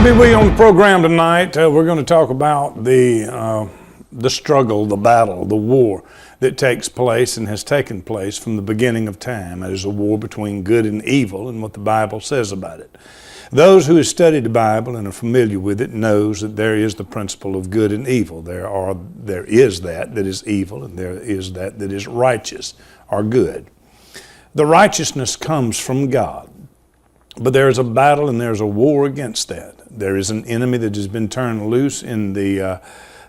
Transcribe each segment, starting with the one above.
be with you on the program tonight. We're going to talk about the struggle, the battle, the war that takes place and has taken place from the beginning of time. It is a war between good and evil and what the Bible says about it. Those who have studied the Bible and are familiar with it knows that there is the principle of good and evil. There is that is evil, and there is that is righteous or good. The righteousness comes from God. But there is a battle and there's a war against that. There is an enemy that has been turned loose in the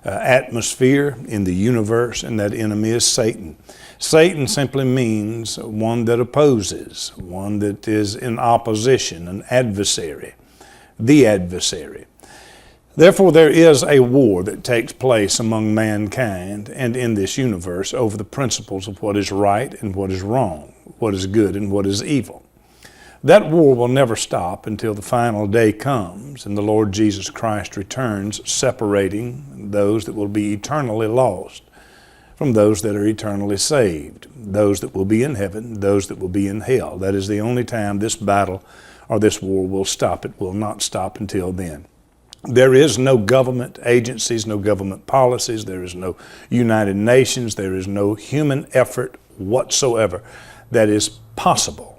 atmosphere, in the universe, and that enemy is Satan. Satan simply means one that opposes, one that is in opposition, an adversary, the adversary. Therefore, there is a war that takes place among mankind and in this universe over the principles of what is right and what is wrong, what is good and what is evil. That war will never stop until the final day comes and the Lord Jesus Christ returns, separating those that will be eternally lost from those that are eternally saved, those that will be in heaven, those that will be in hell. That is the only time this battle or this war will stop. It will not stop until then. There is no government agencies, no government policies, there is no United Nations, there is no human effort whatsoever that is possible,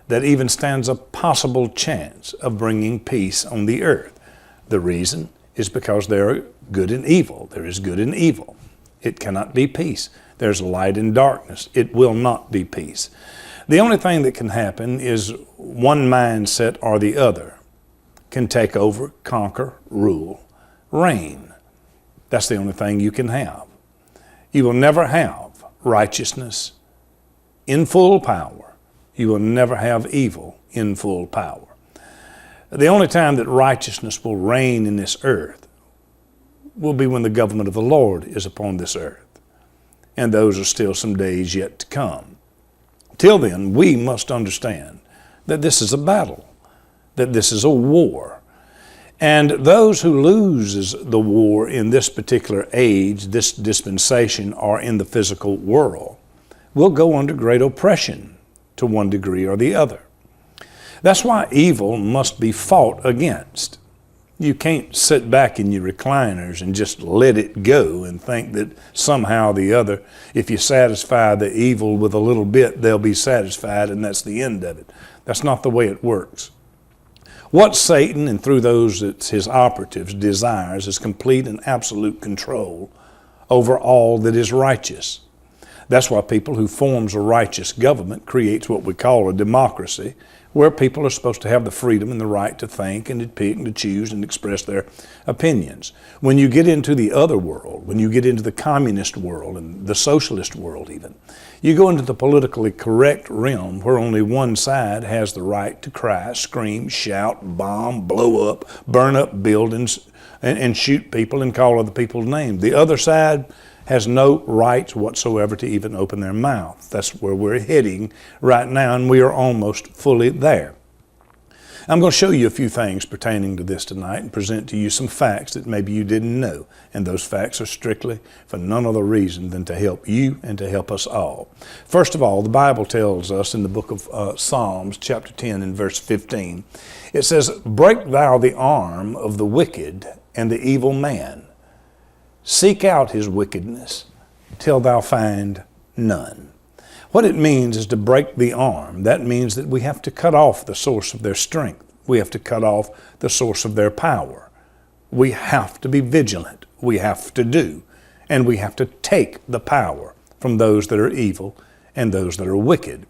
that even stands a possible chance of bringing peace on the earth. The reason is because there are good and evil. There is good and evil. It cannot be peace. There's light and darkness. It will not be peace. The only thing that can happen is one mindset or the other can take over, conquer, rule, reign. That's the only thing you can have. You will never have righteousness in full power. You will never have evil in full power. The only time that righteousness will reign in this earth will be when the government of the Lord is upon this earth. And those are still some days yet to come. Till then, we must understand that this is a battle, that this is a war. And those who lose the war in this particular age, this dispensation, or in the physical world, will go under great oppression to one degree or the other. That's why evil must be fought against. You can't sit back in your recliners and just let it go and think that somehow or the other, if you satisfy the evil with a little bit, they'll be satisfied and that's the end of it. That's not the way it works. What Satan, and through those that's his operatives, desires is complete and absolute control over all that is righteous. That's why people who forms a righteous government creates what we call a democracy, where people are supposed to have the freedom and the right to think and to pick and to choose and express their opinions. When you get into the other world, when you get into the communist world and the socialist world even, you go into the politically correct realm where only one side has the right to cry, scream, shout, bomb, blow up, burn up buildings, and shoot people and call other people's names. The other side has no rights whatsoever to even open their mouth. That's where we're heading right now, and we are almost fully there. I'm going to show you a few things pertaining to this tonight and present to you some facts that maybe you didn't know, and those facts are strictly for none other reason than to help you and to help us all. First of all, the Bible tells us in the book of Psalms, chapter 10 and verse 15, it says, "Break thou the arm of the wicked and the evil man. Seek out his wickedness till thou find none." What it means is to break the arm. That means that we have to cut off the source of their strength. We have to cut off the source of their power. We have to be vigilant. We have to do. And we have to take the power from those that are evil and those that are wicked.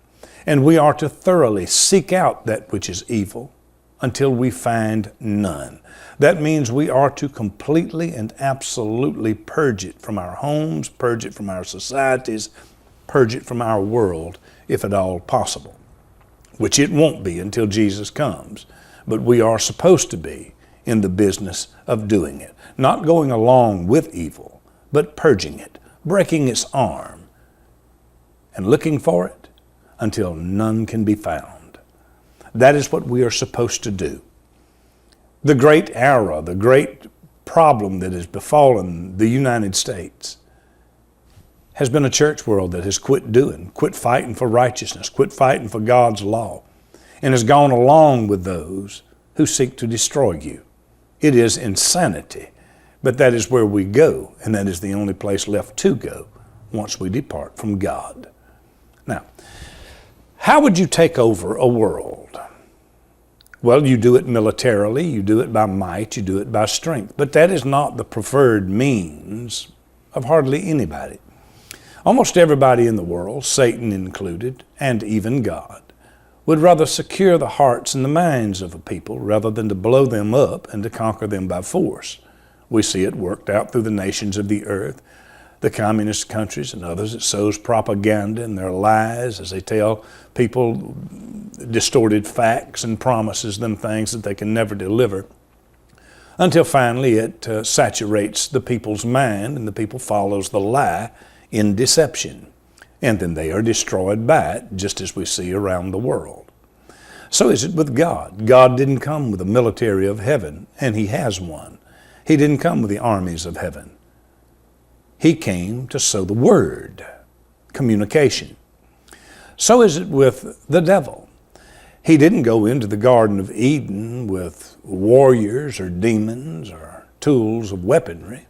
And we are to thoroughly seek out that which is evil until we find none. That means we are to completely and absolutely purge it from our homes, purge it from our societies, purge it from our world, if at all possible, which it won't be until Jesus comes. But we are supposed to be in the business of doing it, not going along with evil, but purging it, breaking its arm, and looking for it until none can be found. That is what we are supposed to do. The great error, the great problem that has befallen the United States has been a church world that has quit fighting for righteousness, quit fighting for God's law, and has gone along with those who seek to destroy you. It is insanity. But that is where we go, and that is the only place left to go once we depart from God. Now, how would you take over a world? Well, you do it militarily, you do it by might, you do it by strength. But that is not the preferred means of hardly anybody. Almost everybody in the world, Satan included, and even God, would rather secure the hearts and the minds of a people rather than to blow them up and to conquer them by force. We see it worked out through the nations of the earth, the communist countries and others. It sows propaganda in their lies as they tell people distorted facts and promises them things that they can never deliver, until finally it saturates the people's mind and the people follows the lie in deception. And then they are destroyed by it, just as we see around the world. So is it with God. God didn't come with a military of heaven, and He has one. He didn't come with the armies of heaven. He came to sow the word, communication. So is it with the devil. He didn't go into the Garden of Eden with warriors or demons or tools of weaponry.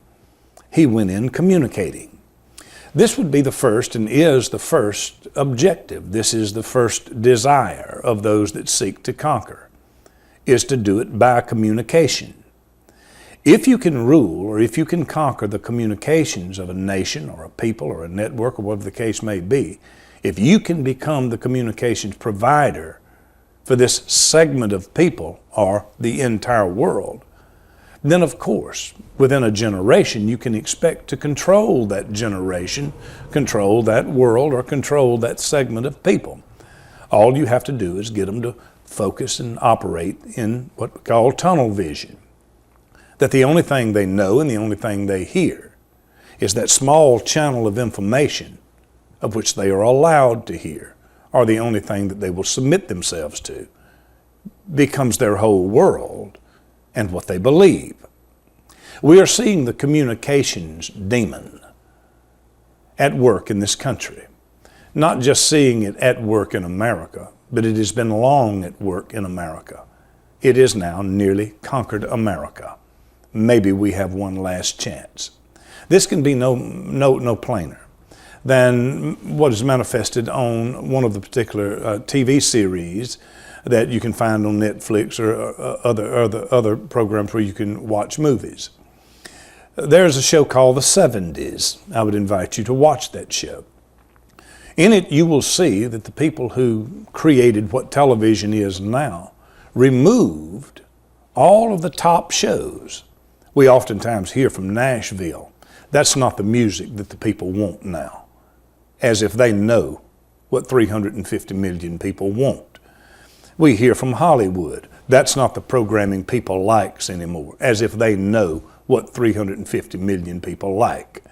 He went in communicating. This would be the first and is the first objective. This is the first desire of those that seek to conquer, is to do it by communication. If you can rule or if you can conquer the communications of a nation or a people or a network or whatever the case may be, if you can become the communications provider for this segment of people or the entire world, then of course, within a generation, you can expect to control that generation, control that world, or control that segment of people. All you have to do is get them to focus and operate in what we call tunnel vision. That the only thing they know and the only thing they hear is that small channel of information of which they are allowed to hear, or the only thing that they will submit themselves to, becomes their whole world and what they believe. We are seeing the communications demon at work in this country. Not just seeing it at work in America, but it has been long at work in America. It is now nearly conquered America. Maybe we have one last chance. This can be no plainer than what is manifested on one of the particular TV series that you can find on Netflix or other programs where you can watch movies. There's a show called The 70s. I would invite you to watch that show. In it, you will see that the people who created what television is now removed all of the top shows. We oftentimes hear from Nashville. That's not the music that the people want now, as if they know what 350 million people want. We hear from Hollywood. That's not the programming people likes anymore, as if they know what 350 million people like.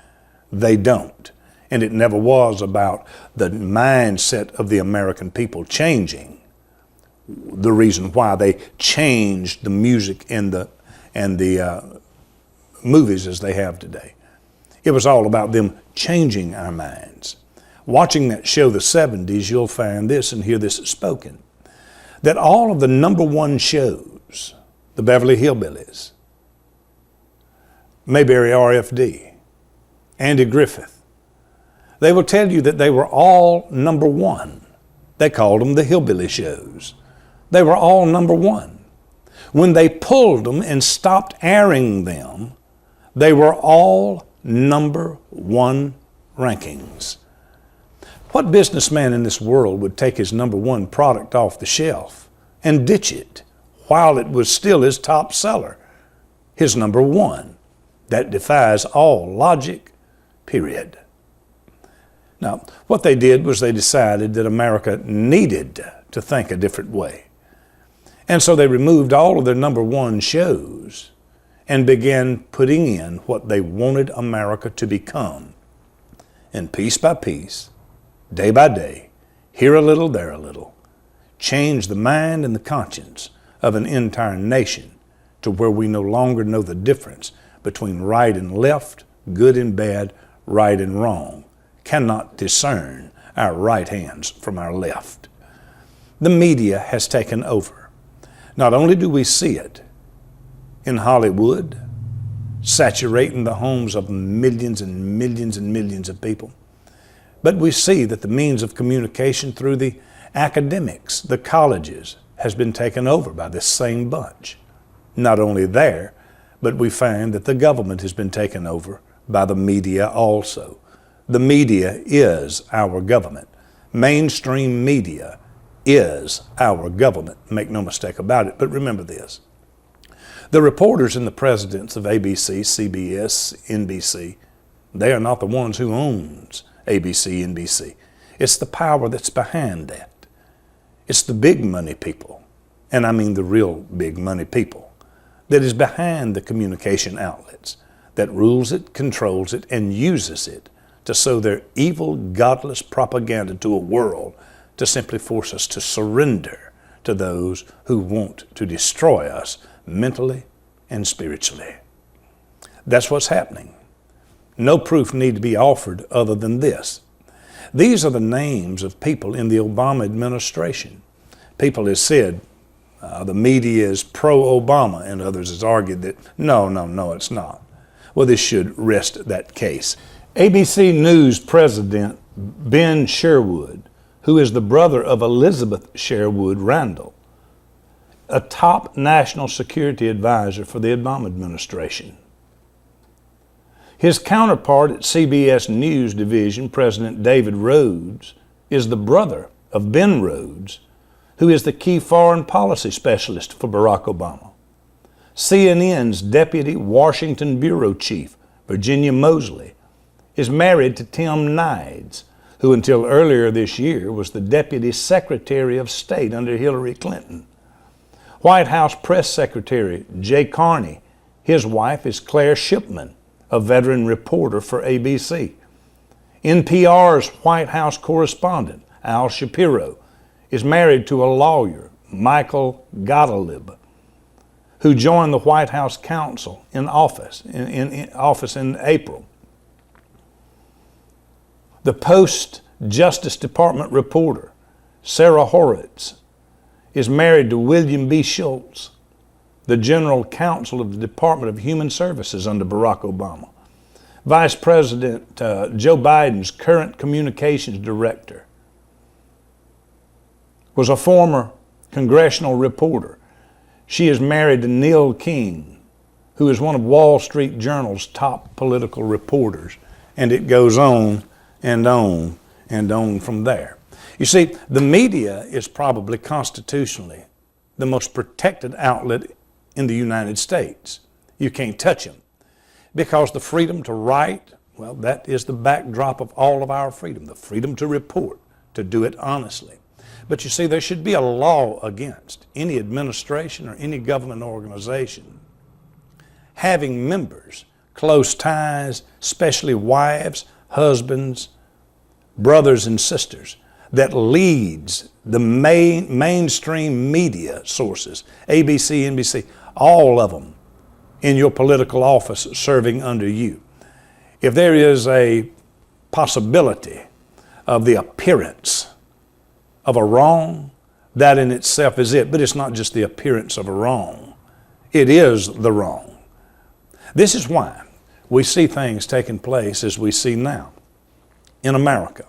They don't. And it never was about the mindset of the American people changing. The reason why they changed the music and the movies as they have today. It was all about them changing our minds. Watching that show, The 70s, you'll find this and hear this spoken. That all of the number one shows, the Beverly Hillbillies, Mayberry RFD, Andy Griffith, they will tell you that they were all number one. They called them the hillbilly shows. They were all number one. When they pulled them and stopped airing them, they were all number one rankings. What businessman in this world would take his number one product off the shelf and ditch it while it was still his top seller, his number one? That defies all logic, period. Now, what they did was they decided that America needed to think a different way. And so they removed all of their number one shows and began putting in what they wanted America to become. And piece by piece, day by day, here a little, there a little, change the mind and the conscience of an entire nation to where we no longer know the difference between right and left, good and bad, right and wrong, cannot discern our right hands from our left. The media has taken over. Not only do we see it in Hollywood, saturating the homes of millions and millions and millions of people. But we see that the means of communication through the academics, the colleges, has been taken over by this same bunch. Not only there, but we find that the government has been taken over by the media also. The media is our government. Mainstream media is our government. Make no mistake about it. But remember this. The reporters and the presidents of ABC, CBS, NBC, they are not the ones who owns ABC, NBC. It's the power that's behind that. It's the big money people, and I mean the real big money people, that is behind the communication outlets, that rules it, controls it, and uses it to sow their evil, godless propaganda to a world to simply force us to surrender to those who want to destroy us mentally and spiritually. That's what's happening. No proof need to be offered other than this. These are the names of people in the Obama administration. People have said the media is pro-Obama, and others has argued that no, it's not. Well, this should rest that case. ABC News President Ben Sherwood, who is the brother of Elizabeth Sherwood Randall, a top national security advisor for the Obama administration. His counterpart at CBS News Division, President David Rhodes, is the brother of Ben Rhodes, who is the key foreign policy specialist for Barack Obama. CNN's Deputy Washington Bureau Chief, Virginia Mosley, is married to Tim Nides, who until earlier this year was the Deputy Secretary of State under Hillary Clinton. White House Press Secretary Jay Carney, his wife is Claire Shipman, a veteran reporter for ABC. NPR's White House correspondent, Al Shapiro, is married to a lawyer, Michael Gottlieb, who joined the White House counsel in office in April. The Post-Justice Department reporter, Sarah Horowitz, is married to William B. Schultz, the General Counsel of the Department of Human Services under Barack Obama. Vice President Joe Biden's current communications director was a former congressional reporter. She is married to Neil King, who is one of Wall Street Journal's top political reporters, and it goes on and on and on from there. You see, the media is probably constitutionally the most protected outlet in the United States. You can't touch them because the freedom to write, well, that is the backdrop of all of our freedom, the freedom to report, to do it honestly. But you see, there should be a law against any administration or any government organization having members, close ties, especially wives, husbands, brothers and sisters, that leads the mainstream media sources, ABC, NBC, all of them in your political office serving under you. If there is a possibility of the appearance of a wrong, that in itself is it. But it's not just the appearance of a wrong. It is the wrong. This is why we see things taking place as we see now in America,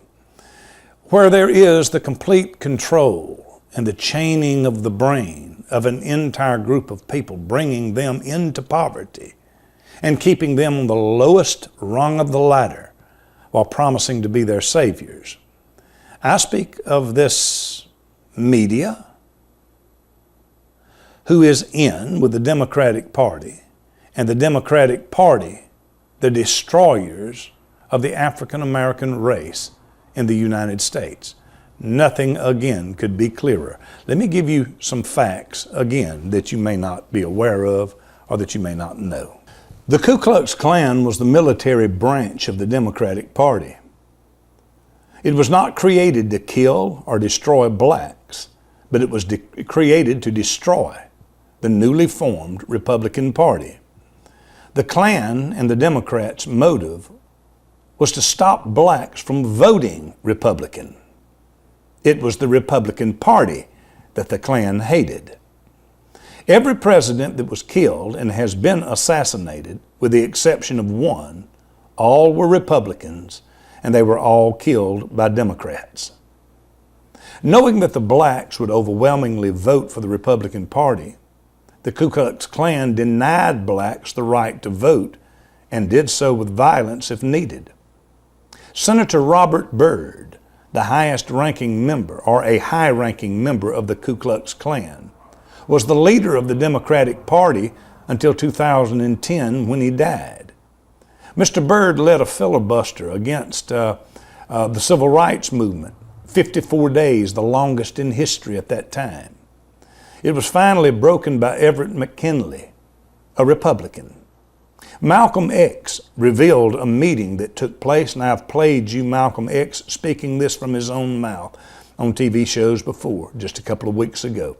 where there is the complete control and the chaining of the brain of an entire group of people, bringing them into poverty and keeping them on the lowest rung of the ladder while promising to be their saviors. I speak of this media who is in with the Democratic Party, and the Democratic Party, the destroyers of the African American race in the United States. Nothing again could be clearer. Let me give you some facts again that you may not be aware of or that you may not know. The Ku Klux Klan was the military branch of the Democratic Party. It was not created to kill or destroy blacks, but it was created to destroy the newly formed Republican Party. The Klan and the Democrats' motive was to stop blacks from voting Republican. It was the Republican Party that the Klan hated. Every president that was killed and has been assassinated, with the exception of one, all were Republicans, and they were all killed by Democrats. Knowing that the blacks would overwhelmingly vote for the Republican Party, the Ku Klux Klan denied blacks the right to vote and did so with violence if needed. Senator Robert Byrd, the highest-ranking member, or a high-ranking member of the Ku Klux Klan, was the leader of the Democratic Party until 2010 when he died. Mr. Byrd led a filibuster against the Civil Rights Movement, 54 days, the longest in history at that time. It was finally broken by Everett McKinley, a Republican. Malcolm X revealed a meeting that took place, and I've played you Malcolm X speaking this from his own mouth on TV shows before, just a couple of weeks ago.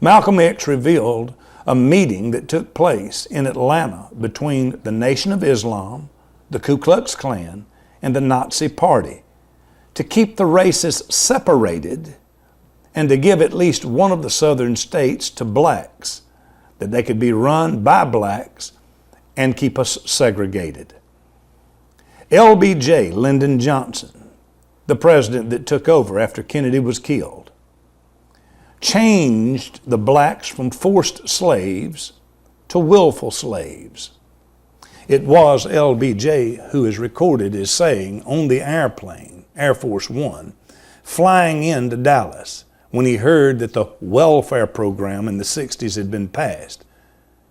Malcolm X revealed a meeting that took place in Atlanta between the Nation of Islam, the Ku Klux Klan, and the Nazi Party to keep the races separated and to give at least one of the southern states to blacks, that they could be run by blacks and keep us segregated. LBJ, Lyndon Johnson, the president that took over after Kennedy was killed, changed the blacks from forced slaves to willful slaves. It was LBJ who is recorded as saying on the airplane, Air Force One, flying into Dallas, when he heard that the welfare program in the 60s had been passed,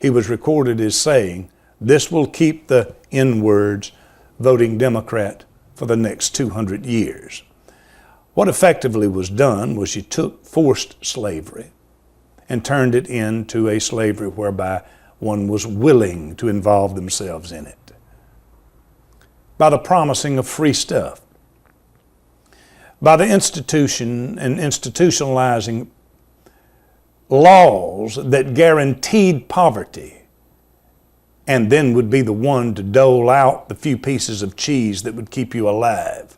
he was recorded as saying, "This will keep the N-words voting Democrat for the next 200 years. What effectively was done was you took forced slavery and turned it into a slavery whereby one was willing to involve themselves in it. By the promising of free stuff, by the institution and institutionalizing laws that guaranteed poverty and then would be the one to dole out the few pieces of cheese that would keep you alive.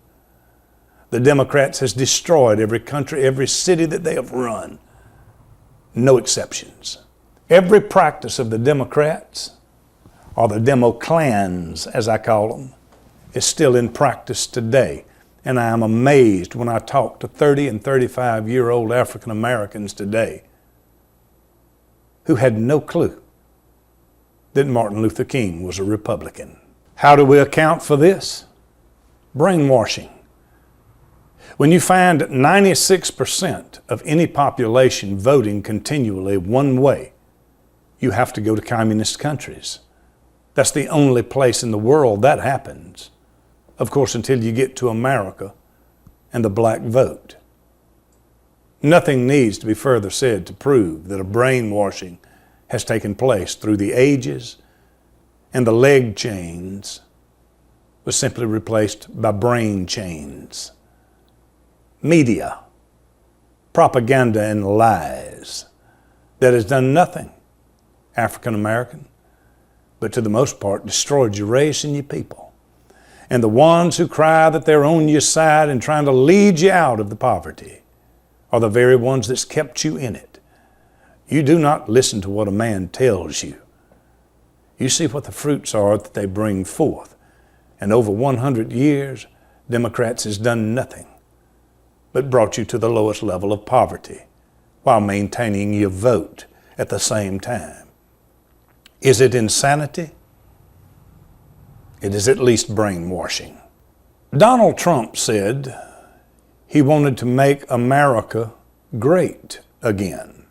The Democrats has destroyed every country, every city that they have run. No exceptions. Every practice of the Democrats, or the Demo-clans as I call them, is still in practice today. And I am amazed when I talk to 30 and 35-year-old African Americans today who had no clue that Martin Luther King was a Republican. How do we account for this? Brainwashing. When you find 96% of any population voting continually one way, you have to go to communist countries. That's the only place in the world that happens. Of course, until you get to America and the black vote. Nothing needs to be further said to prove that a brainwashing has taken place through the ages, and the leg chains was simply replaced by brain chains. Media, propaganda, and lies that has done nothing, African American, but to the most part destroyed your race and your people. And the ones who cry that they're on your side and trying to lead you out of the poverty are the very ones that's kept you in it. You do not listen to what a man tells you. You see what the fruits are that they bring forth. And over 100 years, Democrats has done nothing but brought you to the lowest level of poverty while maintaining your vote at the same time. Is it insanity? It is at least brainwashing. Donald Trump said he wanted to make America great again.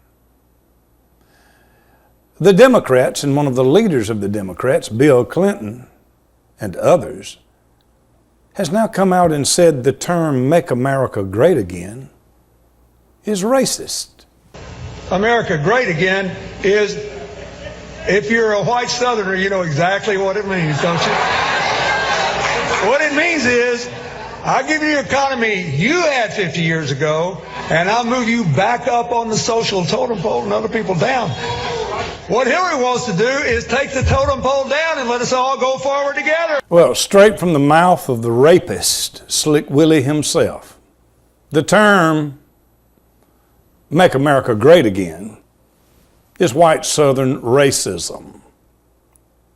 The Democrats, and one of the leaders of the Democrats, Bill Clinton, and others, has now come out and said the term "Make America Great Again" is racist. America Great Again is, if you're a white Southerner, you know exactly what it means, don't you? What it means is, I'll give you the economy you had 50 years ago, and I'll move you back up on the social totem pole and other people down. What Hillary wants to do is take the totem pole down and let us all go forward together. Well, straight from the mouth of the rapist, Slick Willie himself, the term "Make America Great Again" is white Southern racism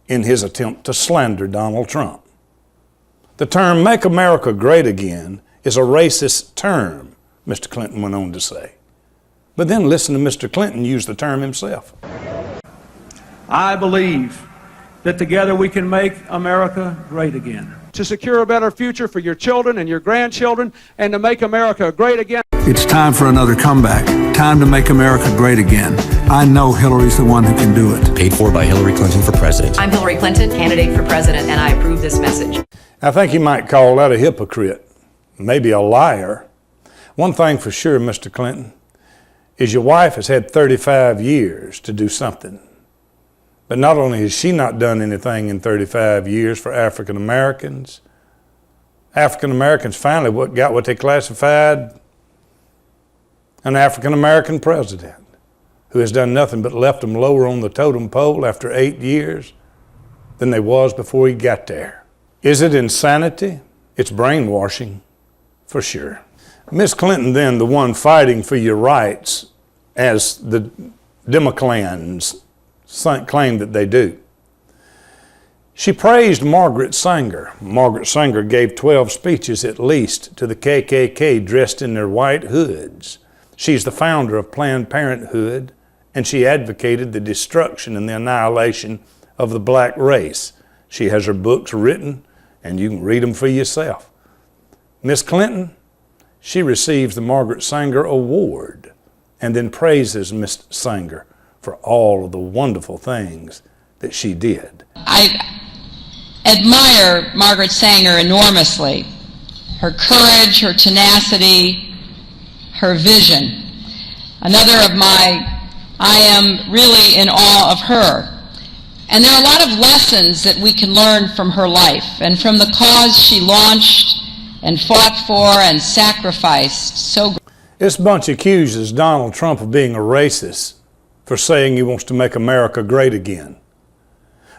in his attempt to slander Donald Trump. The term "Make America Great Again" is a racist term, Mr. Clinton went on to say. But then listen to Mr. Clinton use the term himself. I believe that together we can make America great again. To secure a better future for your children and your grandchildren, and to make America great again. It's time for another comeback. Time to make America great again. I know Hillary's the one who can do it. Paid for by Hillary Clinton for president. I'm Hillary Clinton, candidate for president, and I approve this message. I think you might call that a hypocrite, maybe a liar. One thing for sure, Mr. Clinton, is your wife has had 35 years to do something. But not only has she not done anything in 35 years for African Americans finally got what they classified an African American president who has done nothing but left them lower on the totem pole after 8 years than they was before he got there. Is it insanity? It's brainwashing, for sure. Miss Clinton, then, the one fighting for your rights, as the Democlans claim that they do. She praised Margaret Sanger. Margaret Sanger gave 12 speeches at least to the KKK dressed in their white hoods. She's the founder of Planned Parenthood, and she advocated the destruction and the annihilation of the black race. She has her books written, and you can read them for yourself. Miss Clinton, she receives the Margaret Sanger Award and then praises Miss Sanger for all of the wonderful things that she did. I admire Margaret Sanger enormously. Her courage, her tenacity, her vision. I am really in awe of her. And there are a lot of lessons that we can learn from her life and from the cause she launched and fought for and sacrificed so. This bunch accuses Donald Trump of being a racist for saying he wants to make America great again,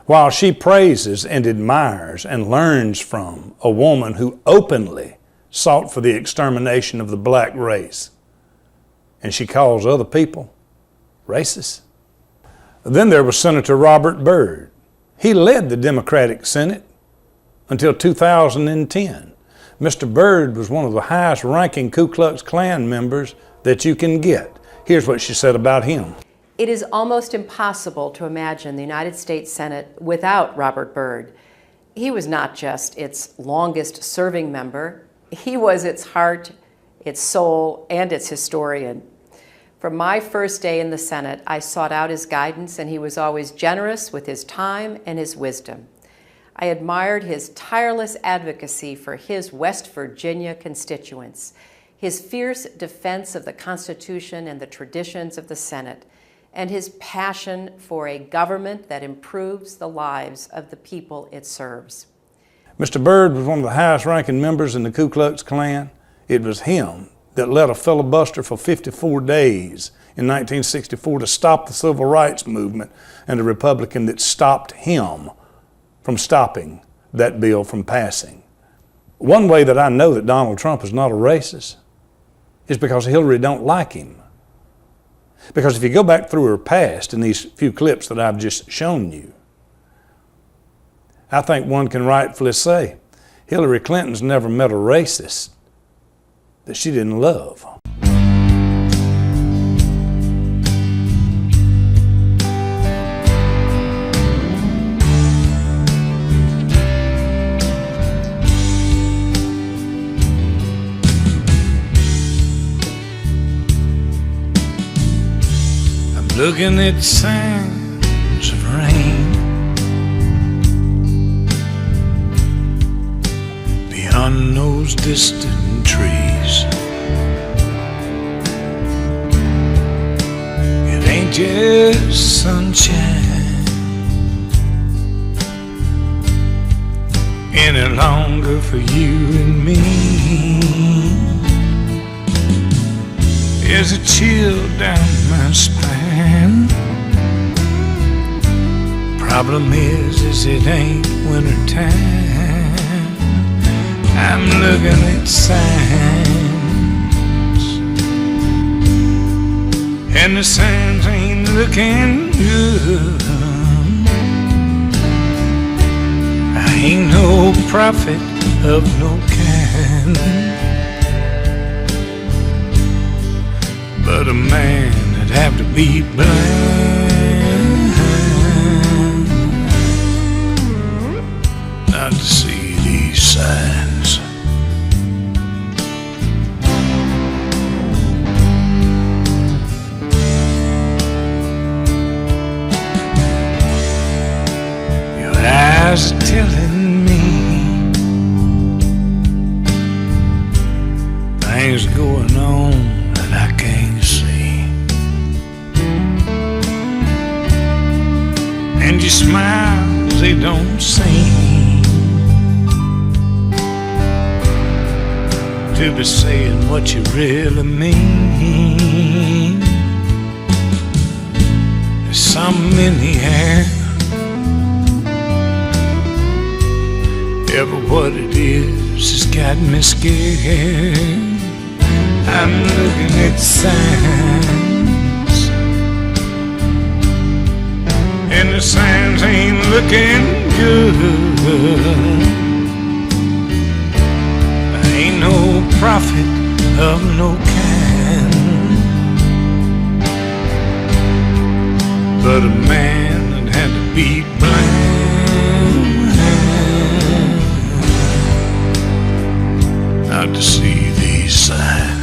while she praises and admires and learns from a woman who openly sought for the extermination of the black race, and she calls other people racist. Then there was Senator Robert Byrd. He led the Democratic Senate until 2010. Mr. Byrd was one of the highest ranking Ku Klux Klan members that you can get. Here's what she said about him. It is almost impossible to imagine the United States Senate without Robert Byrd. He was not just its longest serving member, he was its heart, its soul, and its historian. From my first day in the Senate, I sought out his guidance, and he was always generous with his time and his wisdom. I admired his tireless advocacy for his West Virginia constituents, his fierce defense of the Constitution and the traditions of the Senate, and his passion for a government that improves the lives of the people it serves. Mr. Byrd was one of the highest ranking members in the Ku Klux Klan. It was him that led a filibuster for 54 days in 1964 to stop the civil rights movement, and a Republican that stopped him from stopping that bill from passing. One way that I know that Donald Trump is not a racist is because Hillary don't like him. Because if you go back through her past in these few clips that I've just shown you, I think one can rightfully say Hillary Clinton's never met a racist that she didn't love. Looking at signs of rain beyond those distant trees. It ain't just sunshine any longer for you and me. There's a chill down my spine. Problem is it ain't winter time. I'm looking at signs, and the signs ain't looking good. I ain't no prophet of no kind, but a man that'd have to be blind not to see these signs. Your eyes are telling me things going on that I can't see, and your smiles, they don't seem to be saying what you really mean. There's something in the air, ever what it is has got me scared. I'm looking at signs, and the signs ain't looking good. I ain't no prophet of no kind, but a man that had to be blind not to see these signs.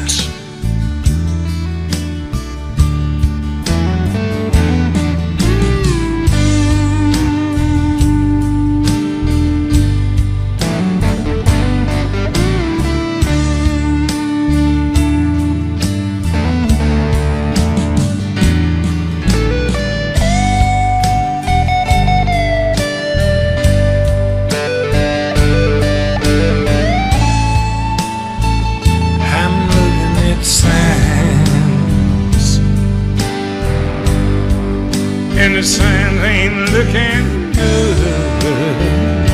And the signs ain't looking good.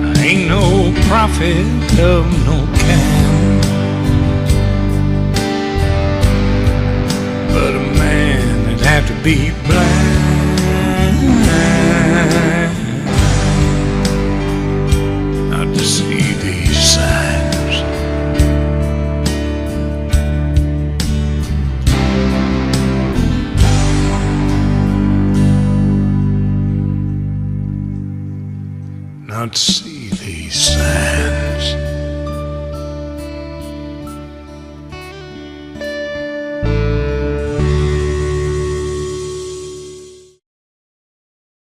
I ain't no prophet of no kind, but a man that'd have to be blind not to see these signs. Not to see these signs.